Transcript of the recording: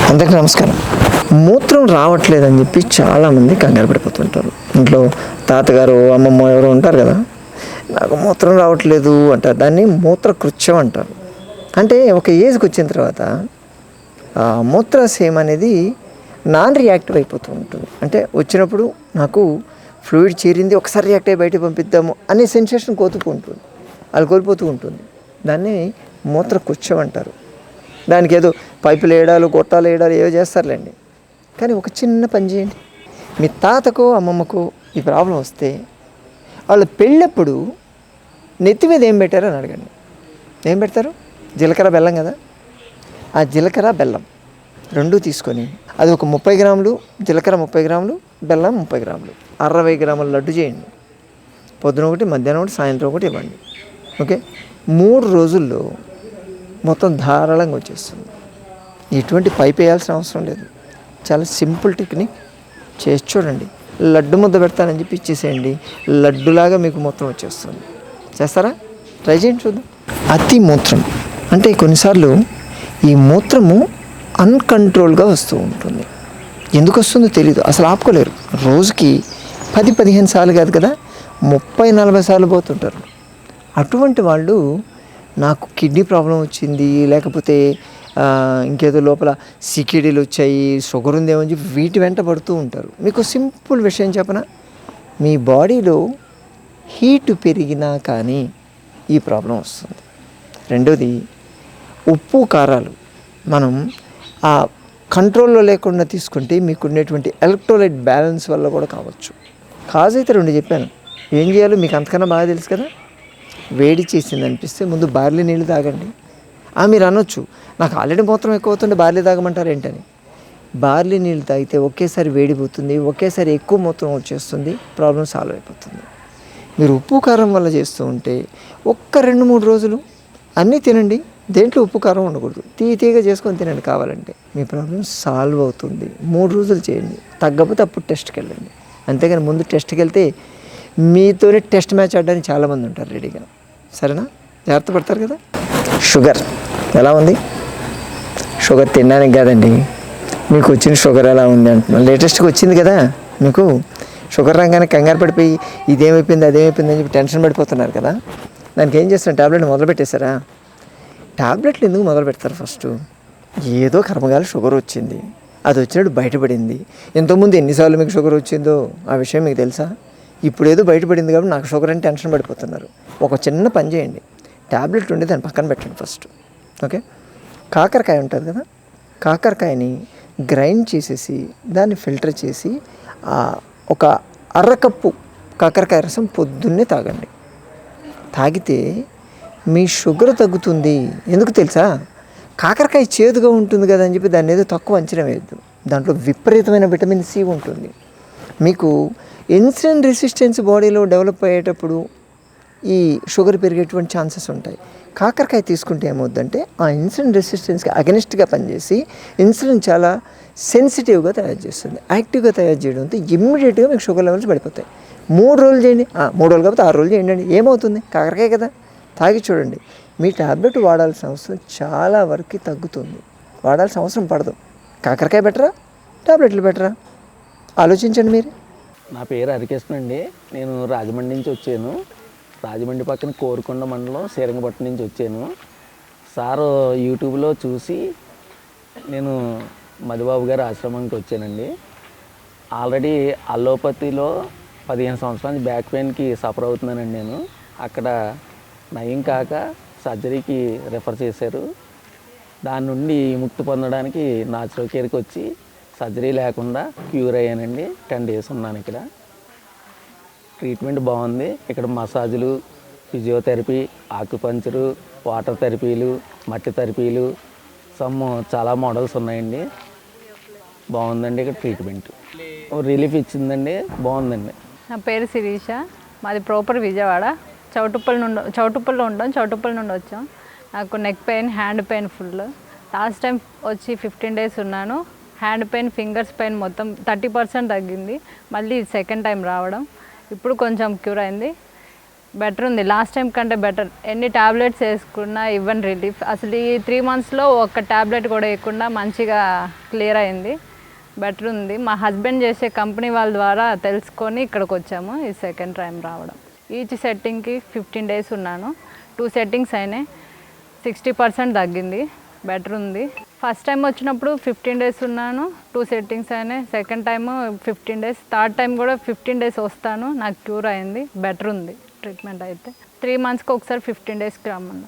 అందరికీ నమస్కారం. మూత్రం రావట్లేదని చెప్పి చాలామంది కంగారు పడిపోతుంటారు. ఇంట్లో తాతగారు అమ్మమ్మ ఎవరో ఉంటారు కదా, నాకు మూత్రం రావట్లేదు అంటారు. దాన్ని మూత్రకృత్యం అంటారు. అంటే ఒక ఏజ్కి వచ్చిన తర్వాత మూత్రాశయం అనేది నాన్ రియాక్టివ్ అయిపోతూ ఉంటుంది. అంటే వచ్చినప్పుడు నాకు ఫ్లూయిడ్ చేరింది, ఒకసారి రియాక్ట్ అయ్యి బయటకు పంపిద్దాము అనే సెన్సేషన్ కోల్పోతూ ఉంటుంది. దాన్ని మూత్రకృత్యం అంటారు. దానికి ఏదో పైపులు వేయడాలు, గొట్టాలు వేయడాలు ఏవో చేస్తారులేండి. కానీ ఒక చిన్న పని చేయండి. మీ తాతకో అమ్మమ్మకో ఈ ప్రాబ్లం వస్తే వాళ్ళు పెళ్ళప్పుడు నెత్తి మీద ఏం పెట్టారో అని అడగండి. ఏం పెడతారు? జీలకర్ర బెల్లం కదా. ఆ జీలకర్ర బెల్లం రెండూ తీసుకొని అది ఒక 30 గ్రాములు జీలకర్ర, 30 గ్రాములు బెల్లం, 30 గ్రాములు 60 గ్రాముల లడ్డు చేయండి. పొద్దున ఒకటి, మధ్యాహ్నం ఒకటి, సాయంత్రం ఒకటి ఇవ్వండి. ఓకే, 3 రోజుల్లో మొత్తం ధారాళంగా వచ్చేస్తుంది. ఎటువంటి పైప్ వేయాల్సిన అవసరం లేదు. చాలా సింపుల్ టెక్నిక్. చేసి చూడండి. లడ్డు ముద్ద పెడతానని చెప్పి ఇచ్చేసేయండి, లడ్డులాగా మీకు మొత్తం వచ్చేస్తుంది. చేస్తారా? ట్రై చేయండి, చూద్దాం. అతి మూత్రం అంటే కొన్నిసార్లు ఈ మూత్రము అన్కంట్రోల్గా వస్తూ ఉంటుంది. ఎందుకు వస్తుందో తెలీదు, అసలు ఆపుకోలేరు. రోజుకి 10-15 సార్లు కాదు కదా, 30-40 సార్లు పోతుంటారు. అటువంటి వాళ్ళు నాకు కిడ్నీ ప్రాబ్లం వచ్చింది, లేకపోతే ఇంకేదో లోపల సికిడీలు వచ్చాయి, షుగర్ ఉందేమని చెప్పి వీటి వెంట పడుతూ ఉంటారు. మీకు సింపుల్ విషయం చెప్పనా, మీ బాడీలో హీట్ పెరిగినా కానీ ఈ ప్రాబ్లం వస్తుంది. రెండోది, ఉప్పు కారాలు మనం ఆ కంట్రోల్లో లేకుండా తీసుకుంటే మీకు ఉండేటువంటి ఎలక్ట్రోలైట్ బ్యాలెన్స్ వల్ల కూడా కావచ్చు. కాజ్ అయితే 2 చెప్పాను. ఏం చేయాలో మీకు అంతకన్నా బాగా తెలుసు కదా. వేడి చేసింది అనిపిస్తే ముందు బార్లీ నీళ్ళు తాగండి. మీరు అనొచ్చు, నాకు ఆల్రెడీ మూత్రం ఎక్కువ అవుతుంటే బార్లీ తాగమంటారు ఏంటని. బార్లీ నీళ్ళు తాగితే ఒకేసారి వేడిపోతుంది, ఒకేసారి ఎక్కువ మూత్రం వచ్చేస్తుంది, ప్రాబ్లం సాల్వ్ అయిపోతుంది. మీరు ఉప్పు కారం వల్ల చేస్తూ ఉంటే ఒక్క 2-3 రోజులు అన్నీ తినండి, దేంట్లో ఉప్పు కారం ఉండకూడదు, తీగా చేసుకొని తినండి కావాలంటే, మీ ప్రాబ్లం సాల్వ్ అవుతుంది. 3 రోజులు చేయండి. తగ్గకపోతే అప్పుడు టెస్ట్కి వెళ్ళండి. అంతేగాని ముందు టెస్ట్కి వెళ్తే మీతోనే టెస్ట్ మ్యాచ్ ఆడడానికి చాలామంది ఉంటారు రెడీగా. సరేనా? జాగ్రత్త పడతారు కదా. షుగర్ ఎలా ఉంది? షుగర్ తినడానికి కాదండి, మీకు వచ్చిన షుగర్ ఎలా ఉంది అంటున్నాను. లేటెస్ట్గా వచ్చింది కదా మీకు. షుగర్ రాగానే కంగారు పడిపోయి ఇదేమైపోయింది అదేమైపోయింది అని చెప్పి టెన్షన్ పడిపోతున్నారు కదా. దానికి ఏం చేస్తున్నారు? టాబ్లెట్ మొదలు పెట్టేశారా? టాబ్లెట్లు ఎందుకు మొదలు పెడతారు? ఫస్ట్ ఏదో కర్మగాలి షుగర్ వచ్చింది, అది వచ్చినట్టు బయటపడింది. ఎంతోమంది ఎన్నిసార్లు మీకు షుగర్ వచ్చిందో ఆ విషయం మీకు తెలుసా? ఇప్పుడు ఏదో బయటపడింది కాబట్టి నాకు షుగర్ అని టెన్షన్ పడిపోతున్నారు. ఒక చిన్న పని చేయండి, టాబ్లెట్ ఉండి దాన్ని పక్కన పెట్టండి ఫస్ట్. ఓకే, కాకరకాయ ఉంటుంది కదా, కాకరకాయని గ్రైండ్ చేసేసి దాన్ని ఫిల్టర్ చేసి ఒక అరకప్పు కాకరకాయ రసం పొద్దున్నే తాగండి. తాగితే మీ షుగర్ తగ్గుతుంది. ఎందుకు తెలుసా? కాకరకాయ చేదుగా ఉంటుంది కదా అని చెప్పి దాన్ని ఏదో తక్కువ అంచనా వేయద్దు. దాంట్లో విపరీతమైన విటమిన్ సి ఉంటుంది. మీకు ఇన్సులిన్ రెసిస్టెన్స్ బాడీలో డెవలప్ అయ్యేటప్పుడు ఈ షుగర్ పెరిగేటువంటి ఛాన్సెస్ ఉంటాయి. కాకరకాయ తీసుకుంటే ఏమవుద్దంటే ఆ ఇన్సులిన్ రెసిస్టెన్స్కి అగెనిస్ట్గా పనిచేసి ఇన్సులిన్ చాలా సెన్సిటివ్గా తయారు చేస్తుంది. యాక్టివ్గా తయారు చేయడంతో ఇమ్మీడియట్గా మీకు షుగర్ లెవెల్స్ పడిపోతాయి. 3 రోజులు చేయండి, 3 రోజులు కాకపోతే 6 రోజులు చేయండి. ఏమవుతుంది? కాకరకాయ కదా, తాగి చూడండి. మీ టాబ్లెట్ వాడాల్సిన అవసరం చాలా వరకు తగ్గుతుంది. వాడాల్సిన అవసరం పడదు. కాకరకాయ బెటరా, టాబ్లెట్లు బెటరా? ఆలోచించండి మీరు. నా పేరు హరికృష్ణ అండి. నేను రాజమండ్రి నుంచి వచ్చాను. రాజమండ్రి పక్కన కోరుకొండ మండలం శ్రీరంగపట్నం నుంచి వచ్చాను. సారు యూట్యూబ్లో చూసి నేను మధుబాబు గారి ఆశ్రమానికి వచ్చానండి. ఆల్రెడీ అల్లోపతిలో 15 సంవత్సరాల నుంచి బ్యాక్ పెయిన్కి సఫర్ అవుతున్నానండి నేను. అక్కడ నయం కాక సర్జరీకి రెఫర్ చేశారు. దాని నుండి విముక్తి పొందడానికి నాచురల్ కేర్కి వచ్చి సర్జరీ లేకుండా క్యూర్ అయ్యానండి. 10 డేస్ ఉన్నాను ఇక్కడ. ట్రీట్మెంట్ బాగుంది. ఇక్కడ మసాజులు, ఫిజియోథెరపీ, ఆక్యుపంచరు, వాటర్ థెరపీలు, మట్టి థెరపీలు, చాలా మోడల్స్ ఉన్నాయండి. బాగుందండి ఇక్కడ ట్రీట్మెంట్. రిలీఫ్ ఇచ్చిందండి, బాగుందండి. నా పేరు శిరీష, మాది ప్రాపర్ విజయవాడ. చౌటుప్పల్లో ఉంటాం. చౌటుప్పల్ నుండి వచ్చాం. నాకు neck pain, hand pain full. Last time వచ్చి 15 డేస్ ఉన్నాను. హ్యాండ్ పెయిన్, ఫింగర్స్ పెయిన్ మొత్తం 30% తగ్గింది. మళ్ళీ సెకండ్ టైం రావడం, ఇప్పుడు కొంచెం క్యూర్ అయింది. బెటర్ ఉంది. లాస్ట్ టైం కంటే బెటర్. ఎన్ని ట్యాబ్లెట్స్ వేసుకున్నా ఇవ్వని రిలీఫ్. అసలు ఈ 3 మంత్స్లో ఒక్క ట్యాబ్లెట్ కూడా వేయకుండా మంచిగా క్లియర్ అయింది. బెటర్ ఉంది. మా హస్బెండ్ చేసే కంపెనీ వాళ్ళ ద్వారా తెలుసుకొని ఇక్కడికి వచ్చాము. ఈ సెకండ్ టైం రావడం. ఈచ్ సెట్టింగ్కి 15 days ఉన్నాను. 2 settings అయినాయి. 60% తగ్గింది. బెటర్ ఉంది. ఫస్ట్ టైం వచ్చినప్పుడు 15 days ఉన్నాను. 2 settings అయినాయి. Second time 15 days. Third time కూడా 15 days వస్తాను. నాకు క్యూర్ అయింది. బెటర్ ఉంది ట్రీట్మెంట్ అయితే. 3 monthsకి ఒకసారి 15 daysకి రమ్మన్నా.